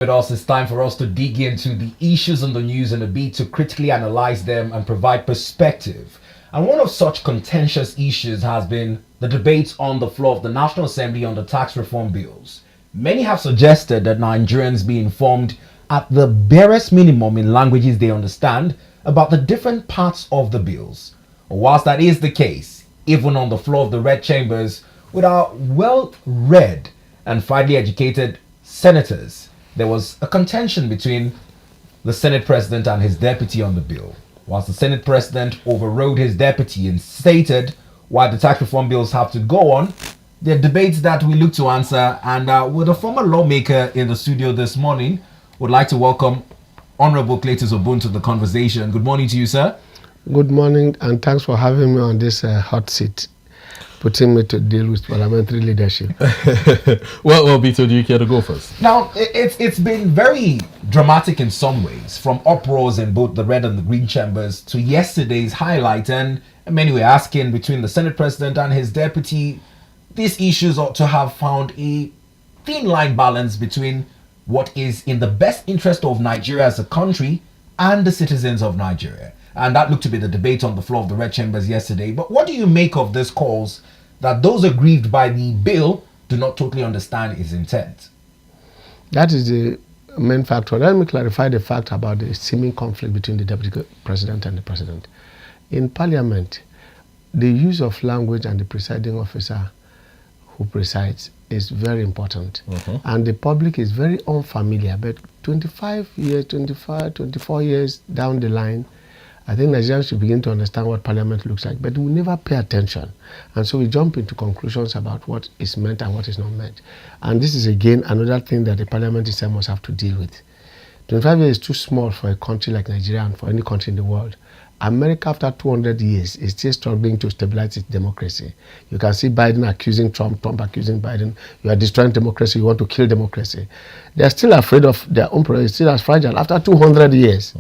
With us, it's time for us to dig into the issues in the news and a bit to critically analyze them and provide perspective. And one of such contentious issues has been the debate on the floor of the National Assembly on the tax reform bills. Many have suggested that Nigerians be informed at the barest minimum in languages they understand about the different parts of the bills. Whilst that is the case, even on the floor of the red chambers, with our well-read and finely educated senators, there was a contention between the Senate President and his deputy on the bill. Whilst the Senate President overrode his deputy and stated why the tax reform bills have to go on, there are debates that we look to answer. And with a former lawmaker in the studio this morning, would like to welcome Honorable Cletus Obun to the conversation. Good morning to you, sir. Good morning, and thanks for having me on this hot seat, putting me to deal with parliamentary leadership. well, Bito, do you care to go first? Now, it's been very dramatic in some ways, from uproars in both the red and the green chambers to yesterday's highlight. And many were asking, between the Senate President and his deputy, these issues ought to have found a thin line balance between what is in the best interest of Nigeria as a country and the citizens of Nigeria. And that looked to be the debate on the floor of the red chambers yesterday. But what do you make of these calls that those aggrieved by the bill do not totally understand its intent? That is the main factor. Let me clarify the fact about the seeming conflict between the deputy president and the president. In parliament, the use of language and the presiding officer who presides is very important. And the public is very unfamiliar. But 24 years down the line, I think Nigerians should begin to understand what parliament looks like, but we never pay attention. And so we jump into conclusions about what is meant and what is not meant. And this is again another thing that the parliament itself must have to deal with. 25 years is too small for a country like Nigeria and for any country in the world. America, after 200 years, is still struggling to stabilize its democracy. You can see Biden accusing Trump, Trump accusing Biden. You are destroying democracy, you want to kill democracy. They are still afraid of their own progress, still as fragile after 200 years.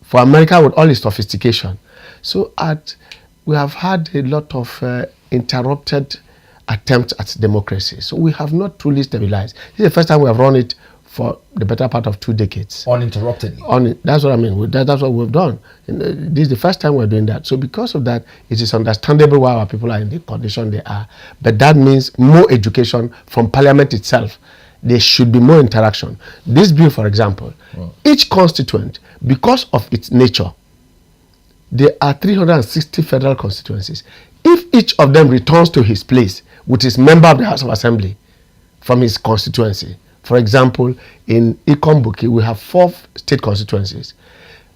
For America with all its sophistication. So we have had a lot of interrupted attempts at democracy. So we have not truly stabilized. This is the first time we have run it for the better part of 2 decades. Uninterruptedly. That's what I mean. That's what we've done. This is the first time we're doing that. So because of that, it is understandable why our people are in the condition they are. But that means more education from parliament itself. There should be more interaction. This bill, for example, each constituent, because of its nature, there are 360 federal constituencies. If each of them returns to his place with his member of the House of Assembly from his constituency, for example, in Ikombuki, we have 4 state constituencies.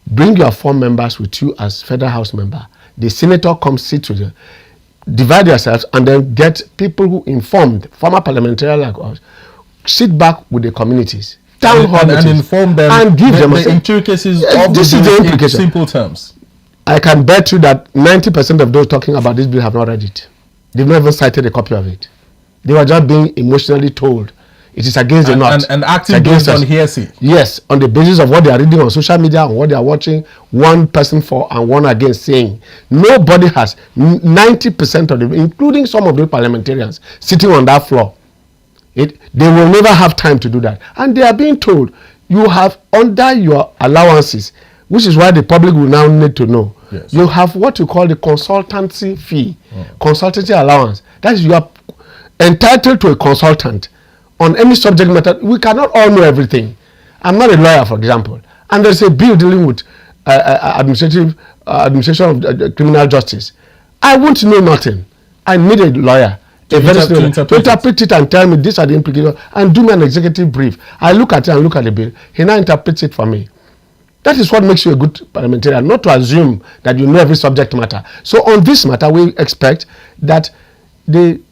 Bring your 4 members with you as federal house member. The senator comes sit with you. Divide yourselves and then get people who informed, former parliamentarians like us, sit back with the communities, and inform them and give them the intricacies of this is the implication. In simple terms. I can bet you that 90% of those talking about this bill have not read it. They've not even cited a copy of it. They were just being emotionally told it is against the north. And acting based on hearsay. Yes, on the basis of what they are reading on social media and what they are watching, one person for and one against saying. Nobody has 90% of them, including some of the parliamentarians sitting on that floor. They will never have time to do that. And they are being told, you have under your allowances, which is why the public will now need to know. Yes. You have what you call the consultancy fee, consultancy allowance. That is, you are entitled to a consultant on any subject matter. We cannot all know everything. I'm not a lawyer, for example. And there's a bill dealing with administration of criminal justice. I won't know nothing. I need a lawyer. To interpret it and tell me these are the implications and do me an executive brief. I look at it and look at the bill. He now interprets it for me. That is what makes you a good parliamentarian, not to assume that you know every subject matter. So on this matter, we expect that the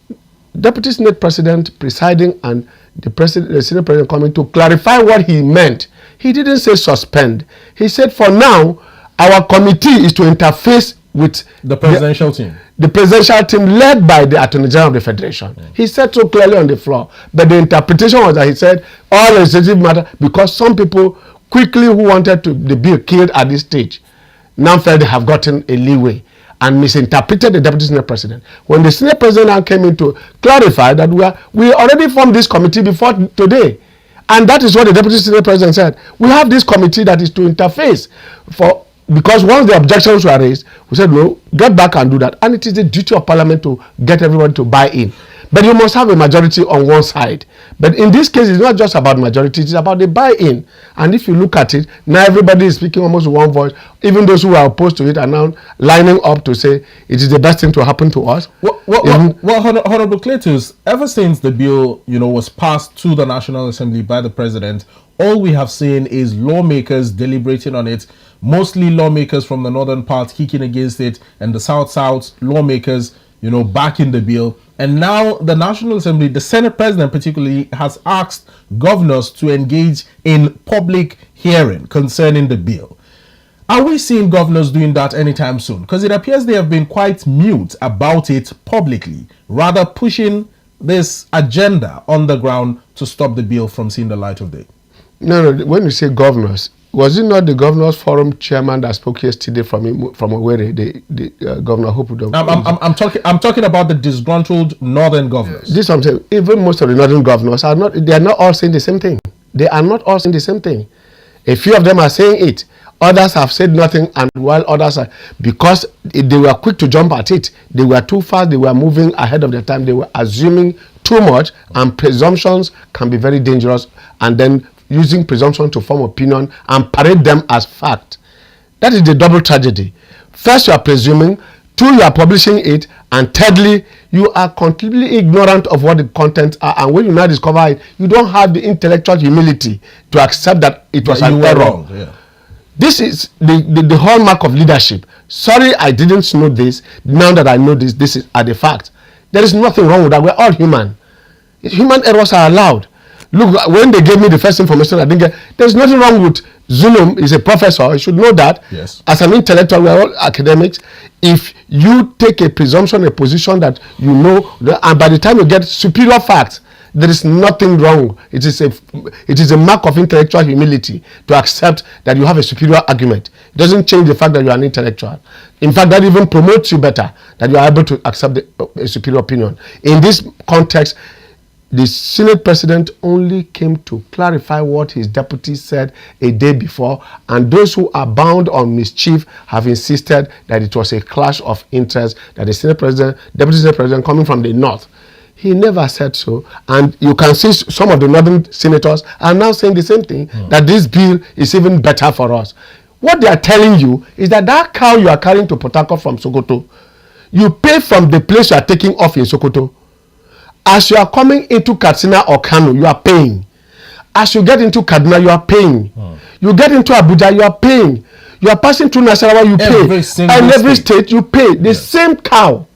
Deputy Senate President presiding and the Senate President coming to clarify what he meant. He didn't say suspend. He said for now, our committee is to interface with the presidential team. The presidential team led by the Attorney General of the Federation. He said so clearly on the floor. But the interpretation was that he said all legislative matter, because some people quickly who wanted the bill killed at this stage now felt they have gotten a leeway and misinterpreted the Deputy Senate President. When the Senate President now came in to clarify that we already formed this committee before today, And that is what the Deputy Senate President said. We have this committee that is to interface because once the objections were raised, we said, no, get back and do that. And it is the duty of Parliament to get everyone to buy in. But you must have a majority on one side. But in this case, it's not just about majority, it's about the buy-in. And if you look at it, now everybody is speaking almost with one voice. Even those who are opposed to it are now lining up to say it is the best thing to happen to us. Well, Honorable Cletus, ever since the bill, was passed to the National Assembly by the President, all we have seen is lawmakers deliberating on it, mostly lawmakers from the northern part kicking against it, and the south lawmakers, backing the bill. And now the National Assembly, the Senate President particularly, has asked governors to engage in public hearing concerning the bill. Are we seeing governors doing that anytime soon? Because it appears they have been quite mute about it publicly, rather pushing this agenda on the ground to stop the bill from seeing the light of day. No, when you say governors, was it not the Governors Forum chairman that spoke yesterday from Owerri, the Governor Hope? I'm talking about the disgruntled northern governors. This I'm saying. Even most of the northern governors are not all saying the same thing. They are not all saying the same thing. A few of them are saying it. Others have said nothing, and while others are, because they were quick to jump at it, they were too fast, they were moving ahead of their time, they were assuming too much, and presumptions can be very dangerous, and then using presumption to form opinion and parade them as fact. That is the double tragedy. First, you are presuming. Two, you are publishing it. And thirdly, you are completely ignorant of what the contents are. And when you now discover it, you don't have the intellectual humility to accept that it was an error. Wrong. Yeah. This is the hallmark of leadership. Sorry, I didn't know this. Now that I know this, this is the fact. There is nothing wrong with that. We're all human. Human errors are allowed. Look, when they gave me the first information, I didn't get. There's nothing wrong with Zulum. Is a professor. You should know that. Yes. As an intellectual, we're all academics. If you take a presumption, a position that you know, and by the time you get superior facts, there is nothing wrong. It is a mark of intellectual humility to accept that you have a superior argument. It doesn't change the fact that you are an intellectual. In fact, that even promotes you better, that you are able to accept a superior opinion. In this context, the Senate President only came to clarify what his deputy said a day before, and those who are bound on mischief have insisted that it was a clash of interests, that the Senate President, Deputy Senate President coming from the north. He never said so, and you can see some of the northern senators are now saying the same thing, that this bill is even better for us. What they are telling you is that cow you are carrying to Port Harcourt from Sokoto, you pay from the place you are taking off in Sokoto. As you are coming into Katsina or Kano, you are paying. As you get into Kaduna, you are paying. You get into Abuja, you are paying. You are passing through Nasarawa, you pay. And every state, you pay. The same cow.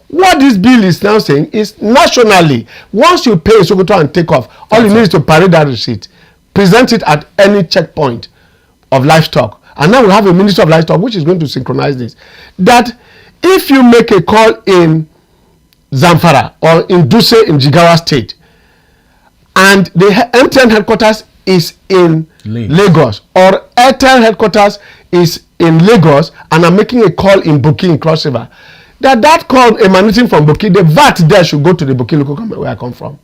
What this bill is now saying is nationally, once you pay Sokoto and take off, all you need is to parade that receipt, present it at any checkpoint of livestock. And now we have a Minister of Livestock which is going to synchronize this. That if you make a call in Zamfara or in Duse in Jigawa State, and the MTN headquarters is in Lagos, or Airtel headquarters is in Lagos, and I'm making a call in Buki in Cross River, that call emanating from Buki, the VAT there should go to the Buki local government where I come from.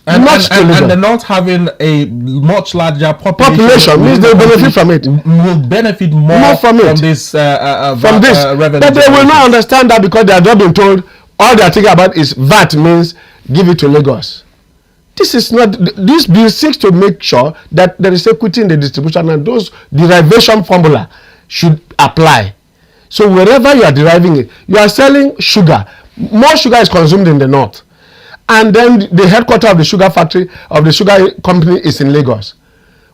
And they're not having a much larger population means they benefit from it. Will benefit more from this revenue. But they will not understand that because they are not being told all they are thinking about is VAT means give it to Lagos. This bill seeks to make sure that there is equity in the distribution, and those derivation formula should apply. So wherever you are deriving it, you are selling sugar. More sugar is consumed in the north. And then the headquarters of the sugar factory, of the sugar company is in Lagos.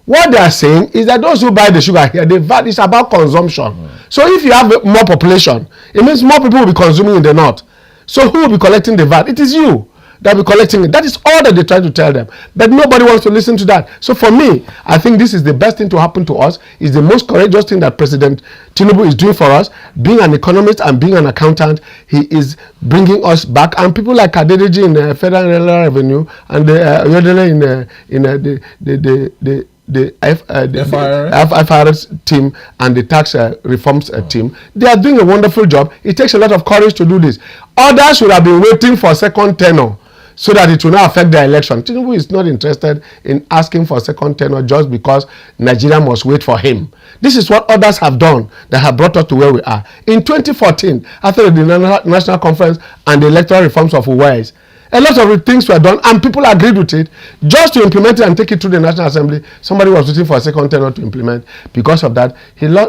What they are saying is that those who buy the sugar here, the VAT is about consumption. So if you have more population, it means more people will be consuming in the north. So who will be collecting the VAT? It is you that will be collecting it. That is all that they try to tell them. But nobody wants to listen to that. So for me, I think this is the best thing to happen to us. It's the most courageous thing that President Tinubu is doing for us. Being an economist and being an accountant, he is bringing us back. And people like Adedeji in the Federal Revenue and Yodele the FIRS team and the tax reforms team, they are doing a wonderful job. It takes a lot of courage to do this. Others would have been waiting for second tenure. so that it will not affect their election. Tinubu is not interested in asking for a second tenure just because Nigeria must wait for him. This is what others have done that have brought us to where we are. In 2014, after the national conference and the electoral reforms of Uwais, a lot of things were done and people agreed with it. Just to implement it and take it to the National Assembly, somebody was waiting for a second tenure to implement. Because of that,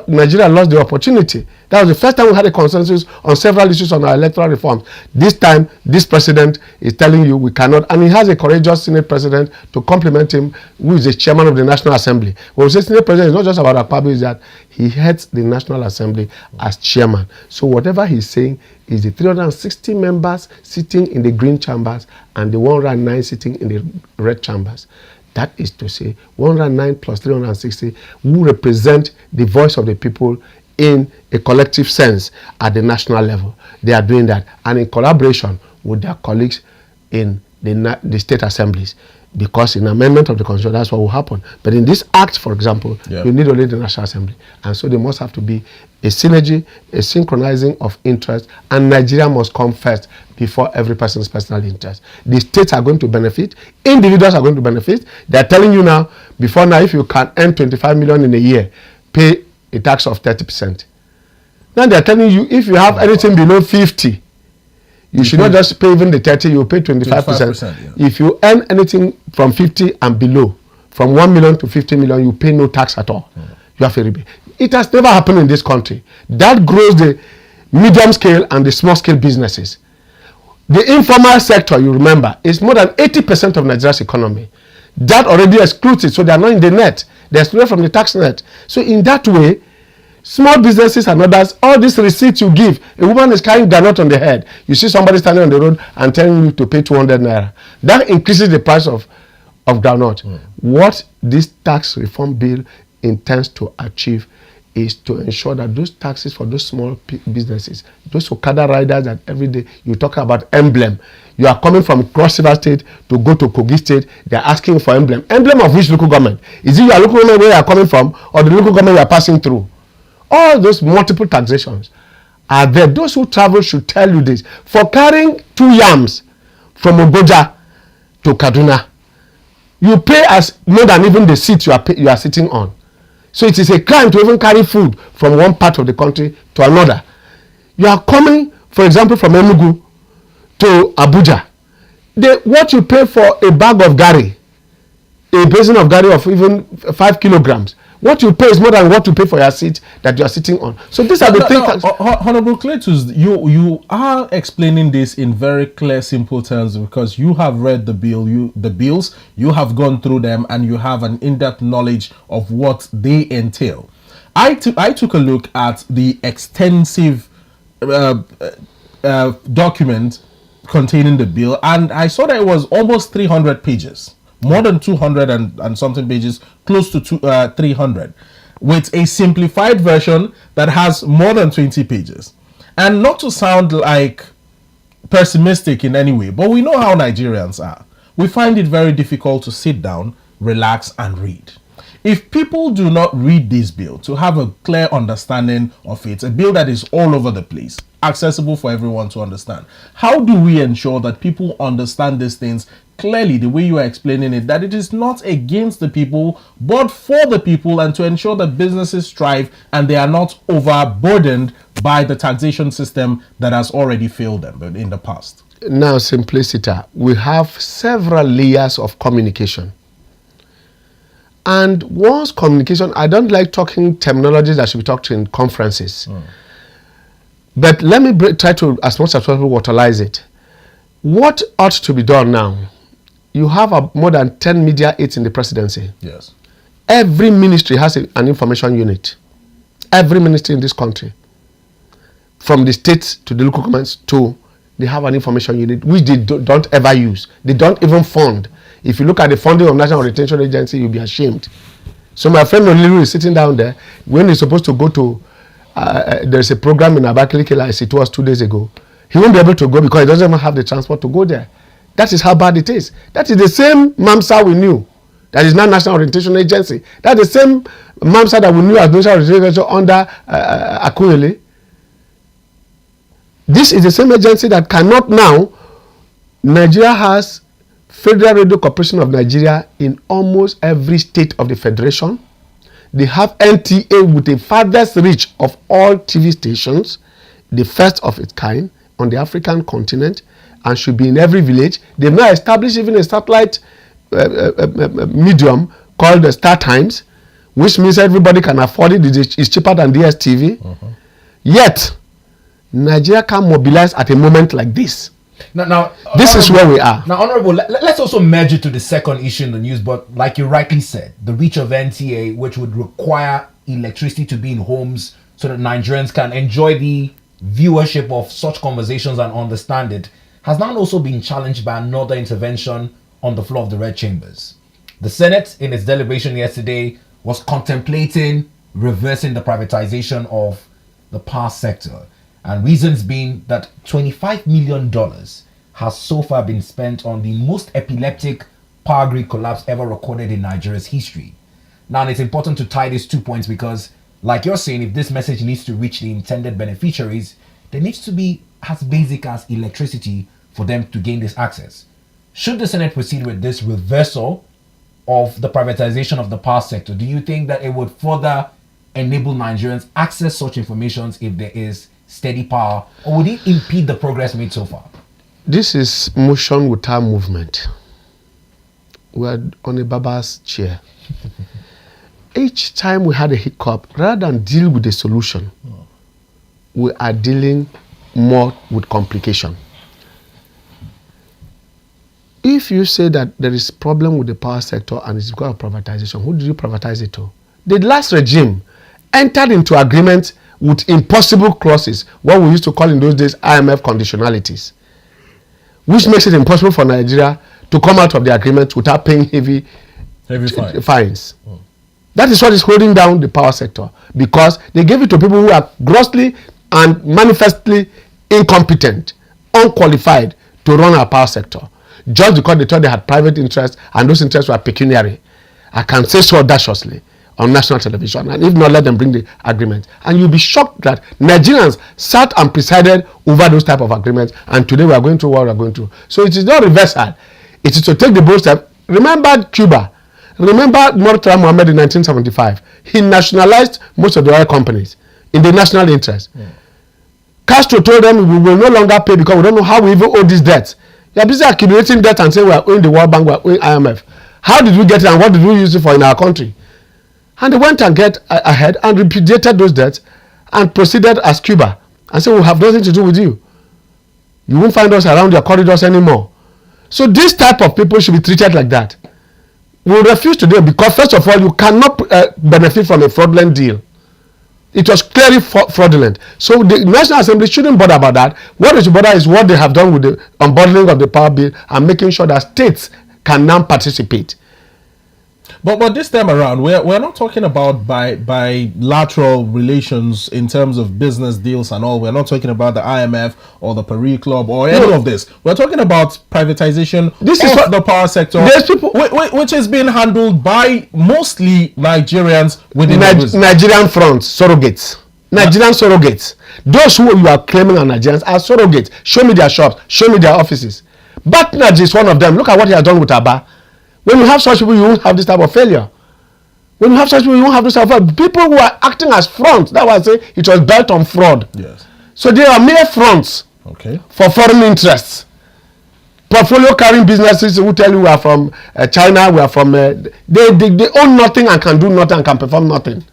Nigeria lost the opportunity. That was the first time we had a consensus on several issues on our electoral reforms. This time, this president is telling you we cannot, and he has a courageous Senate president to complement him, who is the chairman of the National Assembly. When we say Senate president, it's not just about Akpabio, it's that he heads the National Assembly as chairman. So whatever he's saying is the 360 members sitting in the green chambers and the 109 sitting in the red chambers. That is to say, 109 plus 360 who represent the voice of the people in a collective sense at the national level. They are doing that, and in collaboration with their colleagues in the state assemblies. Because in amendment of the constitution, that's what will happen. But in this act, for example, you need only the National Assembly. And so there must have to be a synergy, a synchronizing of interest, and Nigeria must come first before every person's personal interest. The states are going to benefit, individuals are going to benefit. They are telling you now, before now, if you can earn 25 million in a year, pay a tax of 30%. Now they are telling you, if you have anything below 50, you should not just pay even the 30, you pay 25%. Yeah. If you earn anything from 50 and below, from 1 million to 50 million, you pay no tax at all. You have a rebate. It has never happened in this country. That grows the medium scale and the small scale businesses. The informal sector, you remember, is more than 80% of Nigeria's economy. That already excludes it, so they are not in the net. They are excluded from the tax net. So in that way, small businesses and others, all these receipts you give, a woman is carrying granite on the head. You see somebody standing on the road and telling you to pay 200 naira. That increases the price of granite. What this tax reform bill intends to achieve is to ensure that those taxes for those small businesses, those Okada riders that every day you talk about emblem, you are coming from Cross River State to go to Kogi State, they are asking for emblem. Emblem of which local government? Is it your local government where you are coming from, or the local government you are passing through? All those multiple taxations are there. Those who travel should tell you this. For carrying 2 yams from Ogoja to Kaduna, you pay as more than even the seat you are sitting on. So it is a crime to even carry food from one part of the country to another. You are coming, for example, from Enugu to Abuja. What you pay for a bag of gari, a basin of gari of even 5 kilograms, what you pay is more than what you pay for your seat that you are sitting on. So these are the things. Honorable Cletus, you are explaining this in very clear, simple terms because you have read the bills, you have gone through them, and you have an in-depth knowledge of what they entail. I took a look at the extensive document containing the bill, and I saw that it was almost 300 pages. More than 200 and something pages, close to 300, with a simplified version that has more than 20 pages. And not to sound like pessimistic in any way, but we know how Nigerians are. We find it very difficult to sit down, relax, and read. If people do not read this bill to have a clear understanding of it, a bill that is all over the place, accessible for everyone to understand, how do we ensure that people understand these things clearly, the way you are explaining it, that it is not against the people, but for the people, and to ensure that businesses thrive and they are not overburdened by the taxation system that has already failed them in the past? Now, simplicity. We have several layers of communication. And once communication, I don't like talking terminologies that should be talked in conferences. But let me try to, as much as possible, waterlize it. What ought to be done now? You have more than 10 media aides in the presidency. Yes. Every ministry has an information unit. Every ministry in this country, from the states to the local governments, they have an information unit which they don't ever use. They don't even fund. If you look at the funding of National Retention Agency, you'll be ashamed. So my friend Olilu is sitting down there. When he's supposed to go to, there's a program in Abakaliki, like it was 2 days ago. He won't be able to go because he doesn't even have the transport to go there. That is how bad it is. That is the same MAMSA we knew. That is now National Orientation Agency. That's the same MAMSA that we knew as National Orientation Agency under Akunyele. This is the same agency that cannot now Nigeria has Federal Radio Corporation of Nigeria in almost every state of the federation. They have NTA with the farthest reach of all TV stations, the first of its kind on the African continent, and should be in every village. They've now established even a satellite medium called the Star Times, which means everybody can afford it. It's cheaper than DSTV. Yet, Nigeria can mobilize at a moment like this. Now this is where we are. Now, Honorable, let's also merge it to the second issue in the news. But like you rightly said, the reach of NTA, which would require electricity to be in homes so that Nigerians can enjoy the viewership of such conversations and understand it, has now also been challenged by another intervention on the floor of the Red Chambers. The Senate, in its deliberation yesterday, was contemplating reversing the privatization of the power sector, and reasons being that $25 million has so far been spent on the most epileptic power grid collapse ever recorded in Nigeria's history. Now, it's important to tie these 2 points because, like you're saying, if this message needs to reach the intended beneficiaries, there needs to be as basic as electricity for them to gain this access. Should the Senate proceed with this reversal of the privatization of the power sector, do you think that it would further enable Nigerians access such information if there is steady power, or would it impede the progress made so far? This is motion without movement. We are on a baba's chair. Each time we had a hiccup, rather than deal with the solution, we are dealing more with complication. If you say that there is problem with the power sector and it's because of privatization, who did you privatize it to? The last regime entered into agreement with impossible clauses, what we used to call in those days IMF conditionalities, which makes it impossible for Nigeria to come out of the agreement without paying heavy fines. That is what is holding down the power sector, because they gave it to people who are grossly and manifestly incompetent, unqualified to run our power sector, just because they thought they had private interests and those interests were pecuniary. I can say so audaciously on national television, and if not, let them bring the agreement. And you'll be shocked that Nigerians sat and presided over those type of agreements, and today we are going through what we are going through. So it is not reversal. It is to take the bold step. Remember Cuba. Remember Murtala Muhammad in 1975. He nationalized most of the oil companies in the national interest. Castro told them we will no longer pay because we don't know how we even owe this debt. You are busy accumulating debt and saying we are owing the World Bank, we are owing IMF. How did we get it and what did we use it for in our country? And they went and get ahead and repudiated those debts and proceeded as Cuba and said, we have nothing to do with you. You won't find us around your corridors anymore. So this type of people should be treated like that. We refuse to do it because, first of all, you cannot benefit from a fraudulent deal. It was clearly fraudulent. So the National Assembly shouldn't bother about that. What they should bother is what they have done with the unbundling of the power bill and making sure that states can now participate. But this time around, we're not talking about bilateral relations in terms of business deals and all. We're not talking about the IMF or the Paris Club or any of this. We're talking about privatization of the power sector, which is being handled by mostly Nigerians within Nigerian fronts, surrogates. Nigerian surrogates. Those who you are claiming are Nigerians are surrogates. Show me their shops. Show me their offices. Batnaj is one of them. Look at what he has done with Aba. When you have such people, you won't have this type of failure. When you have such people, you won't have this type of failure. People who are acting as fronts, that's why I say it was built on fraud. Yes. So they are mere fronts for foreign interests. Portfolio carrying businesses who tell you we are from China, we are from... they own nothing and can do nothing and can perform nothing.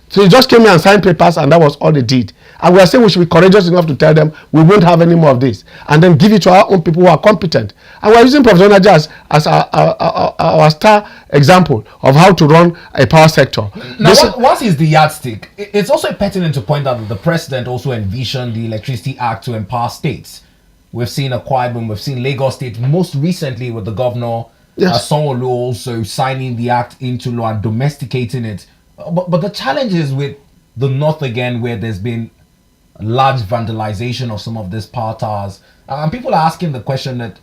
So they just came here and signed papers and that was all they did. And we are saying we should be courageous enough to tell them we won't have any more of this. And then give it to our own people who are competent. And we are using Professor Naja as our star example of how to run a power sector. Now, what is the yardstick? It's also pertinent to point out that the president also envisioned the Electricity Act to empower states. We've seen Akwa Ibom, we've seen Lagos State, most recently with the governor, Sanwo-Olu, also signing the act into law and domesticating it. But the challenge is with the North again, where there's been large vandalization of some of these power towers. And people are asking the question that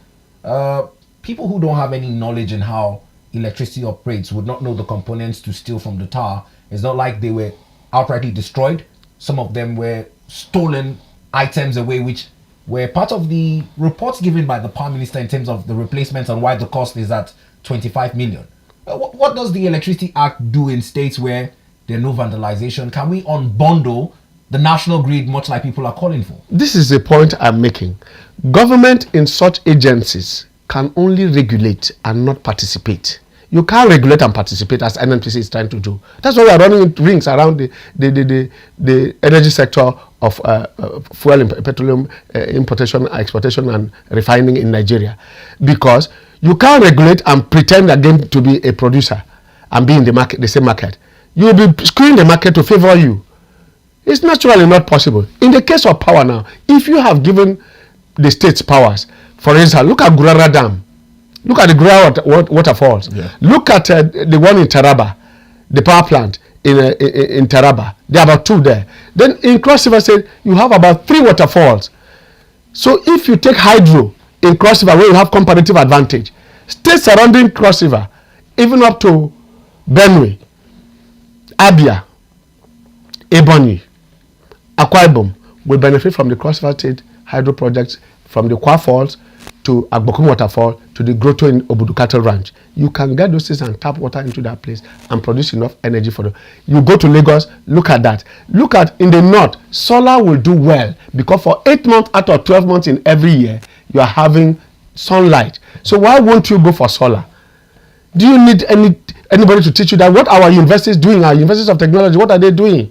people who don't have any knowledge in how electricity operates would not know the components to steal from the tower. It's not like they were outrightly destroyed. Some of them were stolen items away, which where part of the reports given by the Prime Minister in terms of the replacements and why the cost is at 25 million. What does the Electricity Act do in states where there's no vandalization? Can we unbundle the national grid much like people are calling for? This is the point I'm making. Government in such agencies can only regulate and not participate. You can't regulate and participate as NNPC is trying to do. That's why we are running rings around the energy sector of fuel and petroleum importation, exportation, and refining in Nigeria. Because you can't regulate and pretend again to be a producer and be in the market, the same market. You will be screwing the market to favor you. It's naturally not possible. In the case of power now, if you have given the states powers, for instance, look at Gurara Dam. Look at the Gurara waterfalls. Yeah. Look at the one in Taraba, the power plant in Taraba. There are about 2 there. Then in Cross River State, you have about 3 waterfalls. So if you take hydro in Cross River, where you have comparative advantage, states surrounding Cross River, even up to Benue, Abia, Ebonyi, Akwa Ibom, will benefit from the Cross River State hydro projects from the Kwa Falls to Agbokum Waterfall to the Grotto in Obudu Cattle Ranch. You can get those things and tap water into that place and produce enough energy for them. You go to Lagos, look at that. Look at in the north, solar will do well because for 8 months out of 12 months in every year, you are having sunlight. So why won't you go for solar? Do you need anybody to teach you that? What our universities doing? Our universities of technology, what are they doing?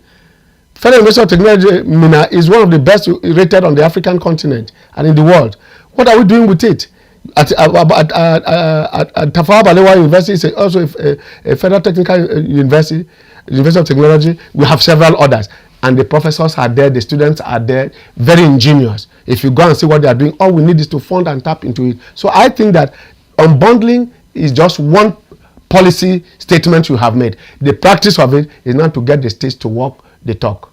Federal University of Technology, Mina, is one of the best rated on the African continent and in the world. What are we doing with it? At Tafawa Balewa University is also a federal technical university, University of Technology. We have several others. And the professors are there, the students are there, very ingenious. If you go and see what they are doing, all we need is to fund and tap into it. So I think that unbundling is just one policy statement you have made. The practice of it is not to get the states to walk the talk.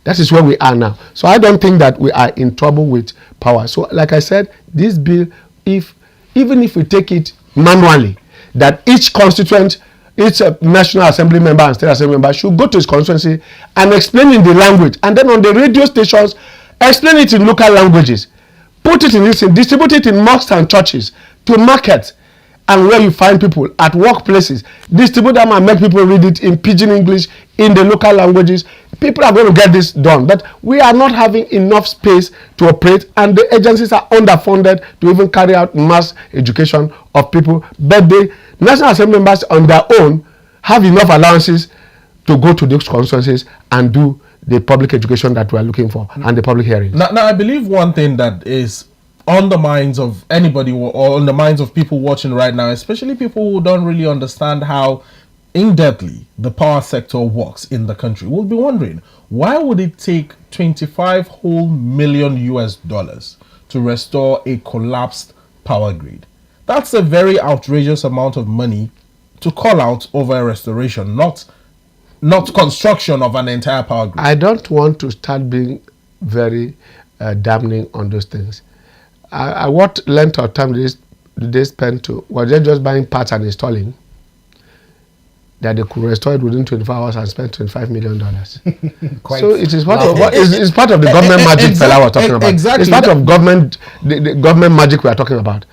That is where we are now. So I don't think that we are in trouble with power. So like I said, this bill, even if we take it manually, that each constituent, each National Assembly member and State Assembly member should go to his constituency and explain in the language. And then on the radio stations, explain it in local languages. Put it in listen, distribute it in mosques and churches, to markets, and where you find people at workplaces. Distribute them and make people read it in pidgin English, in the local languages. People are going to get this done. But we are not having enough space to operate, and the agencies are underfunded to even carry out mass education of people. But the National Assembly members on their own have enough allowances to go to those constituencies and do the public education that we are looking for and the public hearings. Now, I believe one thing that is on the minds of anybody or on the minds of people watching right now, especially people who don't really understand how in-depthly the power sector works in the country, will be wondering, why would it take 25 whole million US dollars to restore a collapsed power grid? That's a very outrageous amount of money to call out over a restoration, not construction of an entire power grid. I don't want to start being very damning on those things. What length of time did they spend to? Were they just buying parts and installing? That they could restore it within 24 hours and spend $25 million. So it is part of it's part of the government magic fella we're talking about. Exactly. It's part of government the government magic we are talking about.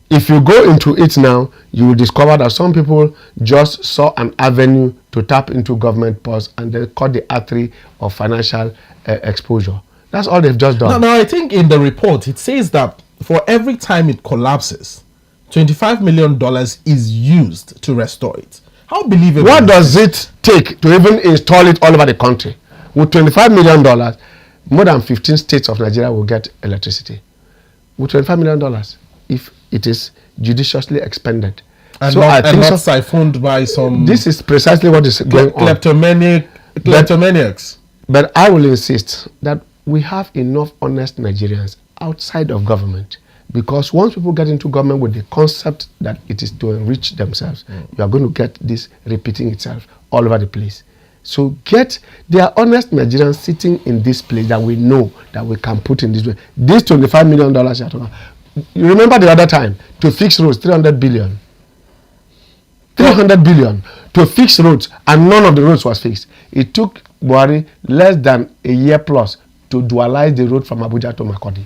If you go into it now, you will discover that some people just saw an avenue to tap into government purse and they caught the artery of financial exposure. That's all they've just done. Now, I think in the report, it says that for every time it collapses, $25 million is used to restore it. How believable? What does it take to even install it all over the country? With $25 million, more than 15 states of Nigeria will get electricity. With $25 million, if it is judiciously expended. And so not siphoned by some... This is precisely what is going on. Kleptomaniacs. But I will insist that we have enough honest Nigerians outside of government, because once people get into government with the concept that it is to enrich themselves, you are going to get this repeating itself all over the place. So there are honest Nigerians sitting in this place that we know that we can put in this way. This $25 million you're talking about. You remember the other time, to fix roads, 300 billion. 300 billion to fix roads, and none of the roads was fixed. It took Buhari less than a year plus to dualize the road from Abuja to Makurdi.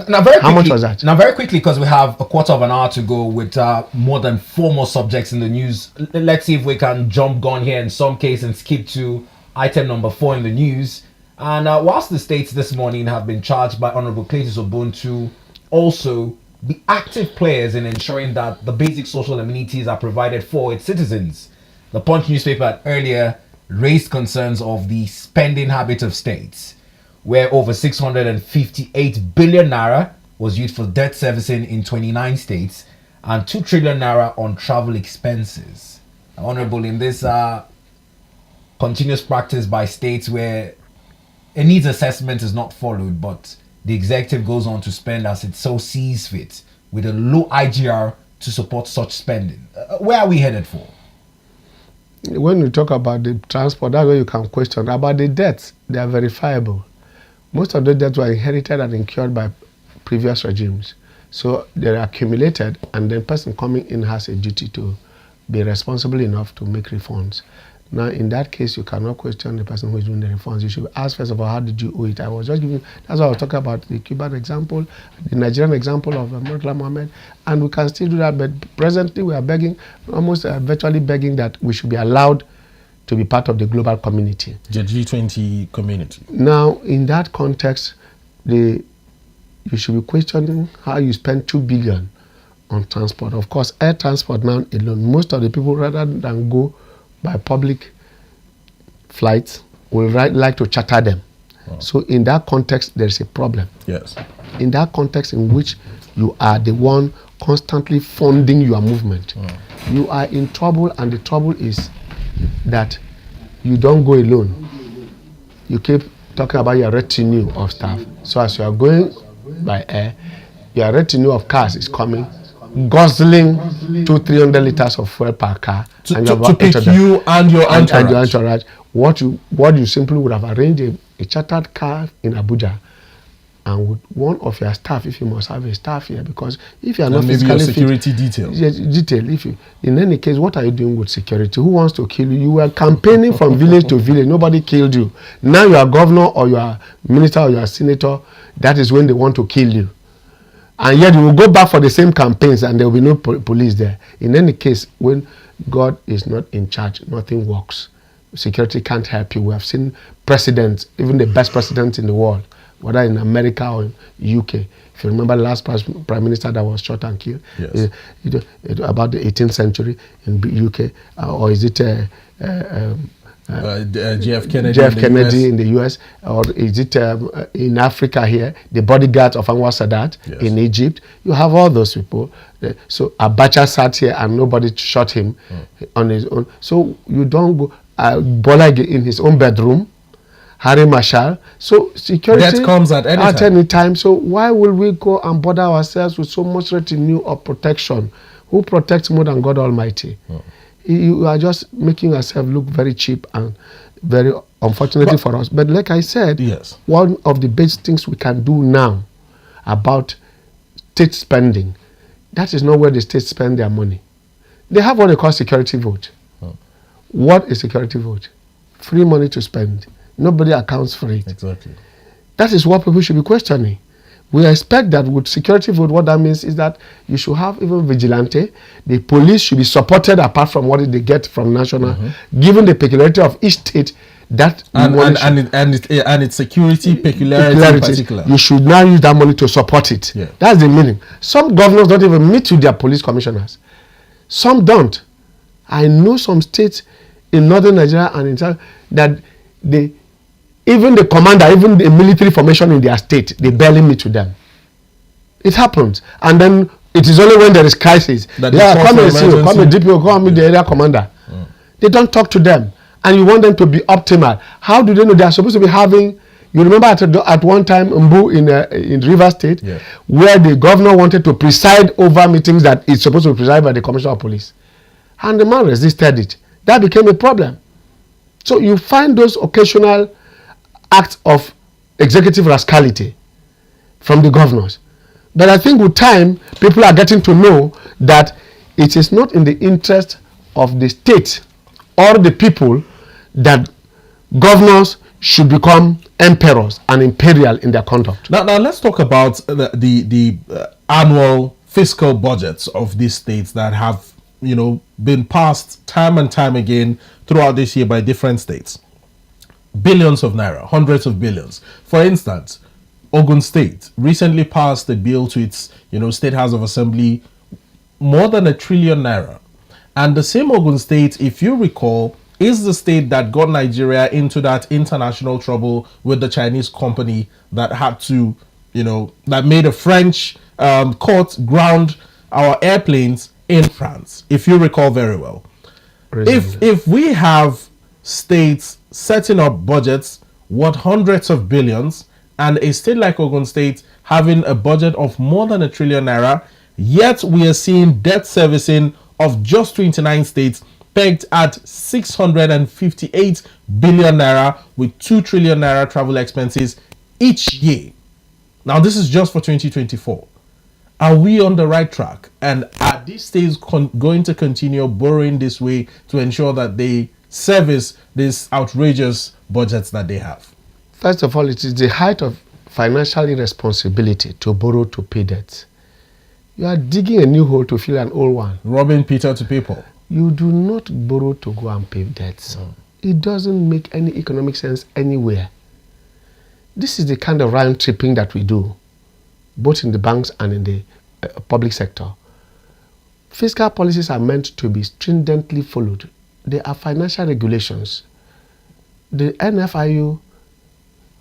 Now, very quickly, how much was that? Now, very quickly, because we have a quarter of an hour to go with more than 4 more subjects in the news. Let's see if we can jump gun here in some case and skip to item number 4 in the news. And whilst the states this morning have been charged by Honorable Cletus Obun to also be active players in ensuring that the basic social amenities are provided for its citizens, the Punch newspaper had earlier raised concerns of the spending habit of states, where over 658 billion naira was used for debt servicing in 29 states and 2 trillion naira on travel expenses. Honorable, in this continuous practice by states where a needs assessment is not followed, but the executive goes on to spend as it so sees fit with a low IGR to support such spending, where are we headed for? When you talk about the transport, that's where you can question. About the debts, they are verifiable. Most of the debts were inherited and incurred by previous regimes. So they're accumulated, and the person coming in has a duty to be responsible enough to make refunds. Now, in that case, you cannot question the person who is doing the refunds. You should ask, first of all, how did you owe it? I was just giving, that's why I was talking about the Cuban example, the Nigerian example of Murtala Mohammed, and we can still do that, but presently we are begging, almost virtually begging that we should be allowed to be part of the global community. The G20 community. Now, in that context, you should be questioning how you spend 2 billion on transport. Of course, air transport now alone, most of the people, rather than go by public flights, will like to charter them. Oh. So in that context, there's a problem. Yes. In that context in which you are the one constantly funding your movement, you are in trouble, and the trouble is that you don't go alone. You keep talking about your retinue of staff. So as you are going by air, your retinue of cars is coming, guzzling 200-300 liters of fuel per car, to pick you and your entourage. And your entourage. What you simply would have arranged a chartered car in Abuja, and with one of your staff, if you must have a staff here, because if you are not physically fit, security detail. If you, in any case, what are you doing with security? Who wants to kill you? You were campaigning from village to village. Nobody killed you. Now you are governor or you are minister or you are senator. That is when they want to kill you. And yet you will go back for the same campaigns and there will be no police there. In any case, when God is not in charge, nothing works. Security can't help you. We have seen presidents, even the best presidents in the world, whether in America or in UK. If you remember the last prime minister that was shot and killed, yes. About the 18th century in UK, or is it JF Kennedy, Kennedy in the US, or is it in Africa here, the bodyguards of Anwar Sadat, yes. In Egypt? You have all those people. So Abacha sat here and nobody shot him on his own. So you don't go, Bola in his own bedroom, Harry Marshall. So security that comes at any time. So why will we go and bother ourselves with so much retinue of protection? Who protects more than God Almighty? You are just making yourself look very cheap and very unfortunately for us. But like I said, yes. One of the best things we can do now about state spending, that is not where the states spend their money. They have what they call security vote. What is security vote? Free money to spend. Nobody accounts for it. Exactly. That is what people should be questioning. We expect that with security vote, what that means is that you should have even vigilante. The police should be supported apart from what they get from national, given the peculiarity of each state. That and its security peculiarity in particular. You should now use that money to support it. Yeah. That's the meaning. Some governors don't even meet with their police commissioners. Some don't. I know some states in northern Nigeria and in South that even the commander, even the military formation in their state, they barely meet with them. It happens. And then it is only when there is crisis. Come and see you, come and DPO, come meet the area commander. They don't talk to them. And you want them to be optimal. How do they know they are supposed to be having? You remember at one time Mbu in Rivers State, where the governor wanted to preside over meetings that is supposed to be presided by the commissioner of police. And the man resisted it. That became a problem. So you find those occasional acts of executive rascality from the governors. But I think with time, people are getting to know that it is not in the interest of the state or the people that governors should become emperors and imperial in their conduct. Now let's talk about the annual fiscal budgets of these states that have, been passed time and time again throughout this year by different states. Billions of naira, hundreds of billions. For instance, Ogun State recently passed a bill to its, State House of Assembly, more than 1 trillion naira. And the same Ogun State, if you recall, is the state that got Nigeria into that international trouble with the Chinese company that had to, that made a French court ground our airplanes in France, if you recall very well. If we have states setting up budgets worth hundreds of billions, and a state like Ogun State having a budget of more than 1 trillion naira, yet we are seeing debt servicing of just 29 states pegged at 658 billion naira with 2 trillion naira travel expenses each year. Now, this is just for 2024. Are we on the right track? And are these states going to continue borrowing this way to ensure that they service these outrageous budgets that they have? First of all, it is the height of financial irresponsibility to borrow to pay debts. You are digging a new hole to fill an old one. Robbing Peter to people. You do not borrow to go and pay debts. It doesn't make any economic sense anywhere. This is the kind of round tripping that we do, both in the banks and in the public sector. Fiscal policies are meant to be stringently followed. There are financial regulations. The NFIU,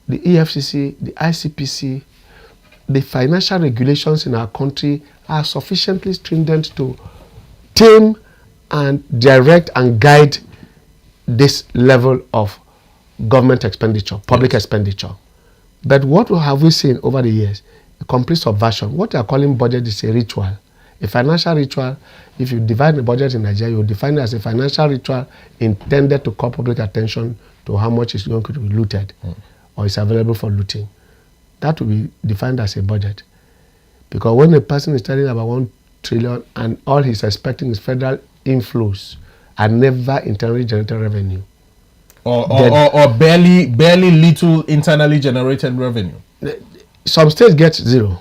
the EFCC, the ICPC, the financial regulations in our country are sufficiently stringent to tame and direct and guide this level of government expenditure, public expenditure. But what have we seen over the years? A complete subversion. What they are calling budget is a ritual. A financial ritual. If you divide the budget in Nigeria, you define it as a financial ritual intended to call public attention to how much is going to be looted or is available for looting. That will be defined as a budget. Because when a person is telling about 1 trillion and all he's expecting is federal inflows and never internally generated revenue. Or barely little internally generated revenue. Some states get zero.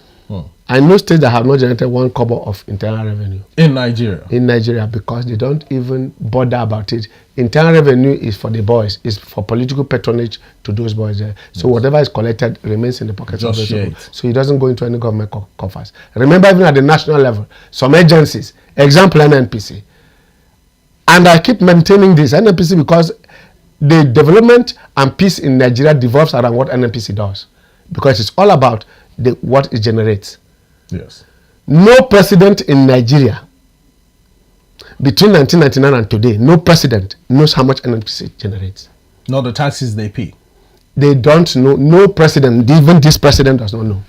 I know states that have not generated 1 kobo of internal revenue. In Nigeria? In Nigeria, because they don't even bother about it. Internal revenue is for the boys. It's for political patronage to those boys there. So whatever is collected remains in the pockets of those people. So it doesn't go into any government coffers. Remember, even at the national level, some agencies, example NNPC, and I keep maintaining this, NNPC, because the development and peace in Nigeria devolves around what NNPC does. Because it's all about what it generates. Yes. No president in Nigeria between 1999 and today, no president knows how much NNPC generates. Not the taxes they pay. They don't know. No president, even this president does not know.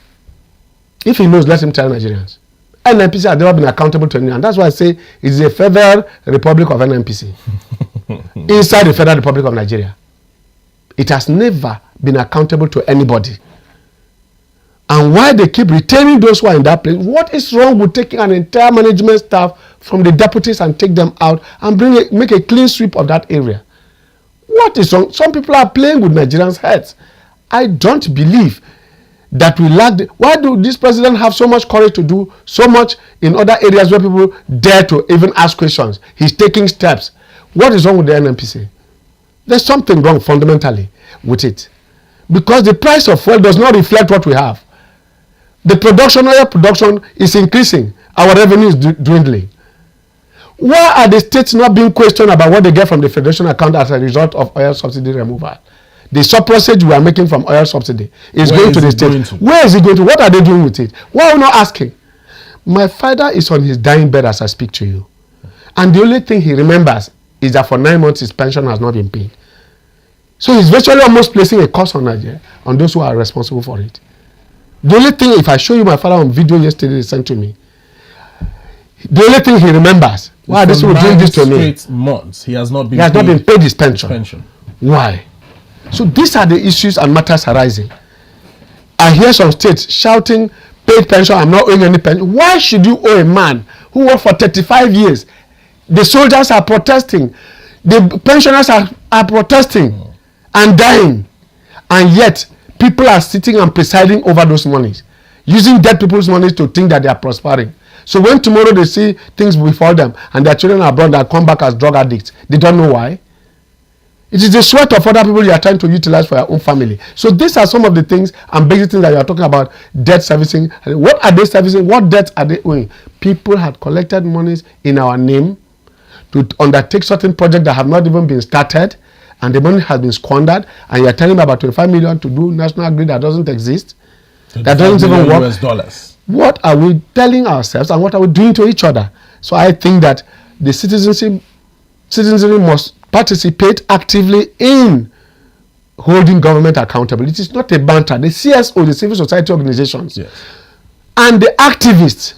If he knows, let him tell Nigerians. NNPC has never been accountable to anyone. That's why I say it's a federal republic of NNPC inside the Federal Republic of Nigeria. It has never been accountable to anybody. And why they keep retaining those who are in that place? What is wrong with taking an entire management staff from the deputies and take them out and make a clean sweep of that area? What is wrong? Some people are playing with Nigerians' heads. I don't believe that we lack. Why do this president have so much courage to do so much in other areas where people dare to even ask questions? He's taking steps. What is wrong with the NNPC? There's something wrong fundamentally with it. Because the price of fuel does not reflect what we have. The oil production is increasing. Our revenue is dwindling. Why are the states not being questioned about what they get from the federation account as a result of oil subsidy removal? The surplusage we are making from oil subsidy is going to the state. Where is it going to? What are they doing with it? Why are we not asking? My father is on his dying bed as I speak to you. And the only thing he remembers is that for 9 months his pension has not been paid. So he's virtually almost placing a curse on Nigeria, on those who are responsible for it. The only thing, if I show you my father on video yesterday, he sent to me, the only thing he remembers, why are these people doing this to me? Months, he has not been paid his pension. Why? So these are the issues and matters arising. I hear some states shouting, paid pension, I'm not owing any pension. Why should you owe a man who worked for 35 years? The soldiers are protesting. The pensioners are protesting and dying. And yet, people are sitting and presiding over those monies, using dead people's money to think that they are prospering. So when tomorrow they see things before them and their children are abroad that come back as drug addicts, they don't know why. It is the sweat of other people you are trying to utilize for your own family. So these are some of the things and basic things that you are talking about, debt servicing. What are they servicing? What debts are they owing? People had collected monies in our name to undertake certain projects that have not even been started, and the money has been squandered, and you are telling me about 25 million to do national grid that doesn't exist, that doesn't even work. US dollars. What are we telling ourselves and what are we doing to each other? So I think that the citizenry must participate actively in holding government accountable. It is not a banter. The CSO, the civil society organizations, Yes. and the activists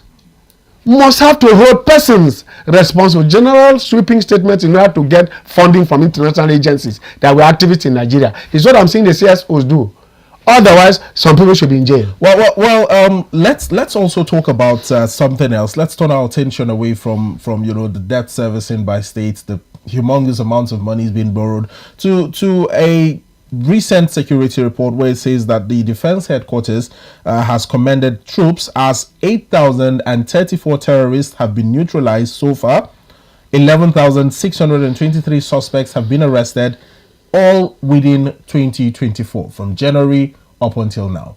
must have to hold persons responsible. General sweeping statements in order to get funding from international agencies that were activists in Nigeria is what I'm seeing the CSOs do. Otherwise, some people should be in jail. Well. Let's also talk about something else. Let's turn our attention away from the debt servicing by states, the humongous amounts of money is being borrowed, to a recent security report where it says that the defense headquarters has commended troops as 8,034 terrorists have been neutralized so far. 11,623 suspects have been arrested, all within 2024, from January up until now.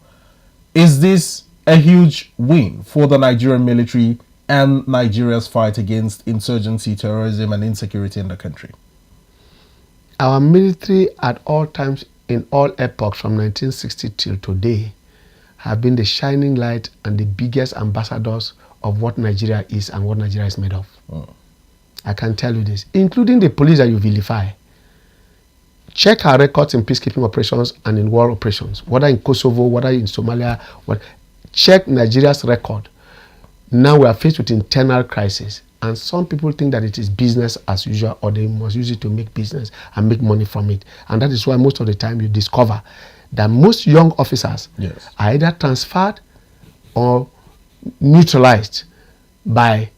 Is this a huge win for the Nigerian military and Nigeria's fight against insurgency, terrorism, and insecurity in the country? Our military at all times, in all epochs from 1960 till today, have been the shining light and the biggest ambassadors of what Nigeria is and what Nigeria is made of. I can tell you this, including the police that you vilify. Check our records in peacekeeping operations and in war operations, whether in Kosovo, whether in Somalia. Check Nigeria's record. Now we are faced with internal crisis, and some people think that it is business as usual, or they must use it to make business and make money from it. And that is why most of the time you discover that most young officers are either transferred or neutralized by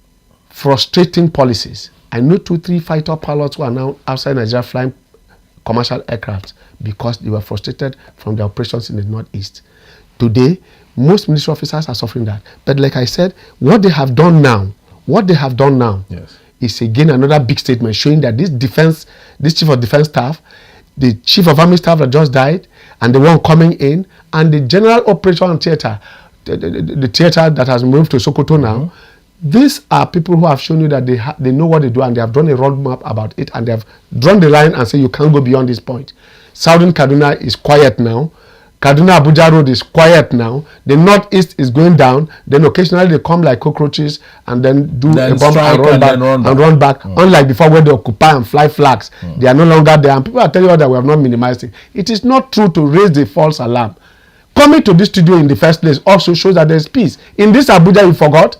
frustrating policies. I know 2-3 fighter pilots who are now outside Nigeria flying commercial aircraft because they were frustrated from the operations in the Northeast. Today, most military officers are suffering that. But like I said, what they have done now is again another big statement showing that this chief of defense staff, the chief of army staff that just died, and the one coming in, and the general operation theater, the theater that has moved to Sokoto now, these are people who have shown you that they know what they do, and they have drawn a roadmap about it, and they have drawn the line and say you can't go beyond this point. Southern Kaduna is quiet now. Kaduna Abuja Road is quiet now. The Northeast is going down. Then occasionally they come like cockroaches and then do a bomb and run back. Unlike before where they occupy and fly flags. They are no longer there. And people are telling you that we have not minimized it. It is not true to raise the false alarm. Coming to this studio in the first place also shows that there is peace. In this Abuja, you forgot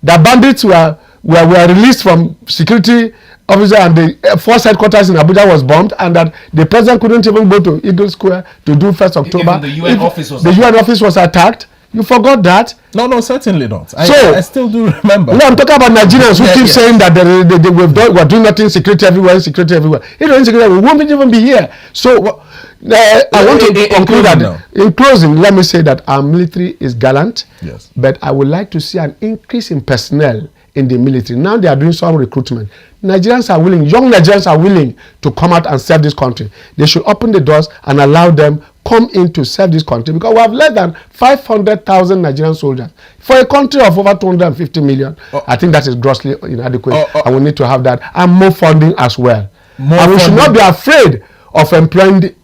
that bandits were released from security officer, and the force headquarters in Abuja was bombed, and that the president couldn't even go to Eagle Square to do 1st October. Even the UN office was UN office was attacked. You forgot that? No, certainly not. I still do remember. No, I'm talking about Nigerians who keep saying that we're doing nothing, security everywhere. If there is security, we won't even be here. So I want to conclude that. In closing, let me say that our military is gallant. Yes. But I would like to see an increase in personnel in the military. Now they are doing some recruitment. Nigerians are willing, young Nigerians are willing to come out and serve this country. They should open the doors and allow them come in to serve this country, because we have less than 500,000 Nigerian soldiers. For a country of over 250 million, I think that is grossly inadequate, and we need to have that, and more funding as well. We should not be afraid of employing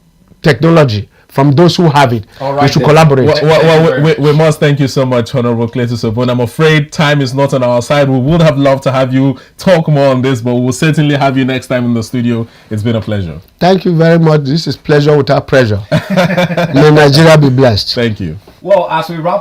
technology from those who have it. We should collaborate. We must thank you so much, Honorable Cletus Obun. I'm afraid time is not on our side. We would have loved to have you talk more on this, but we'll certainly have you next time in the studio. It's been a pleasure. Thank you very much. This is pleasure without pressure. May Nigeria be blessed. Thank you. Well, as we wrap up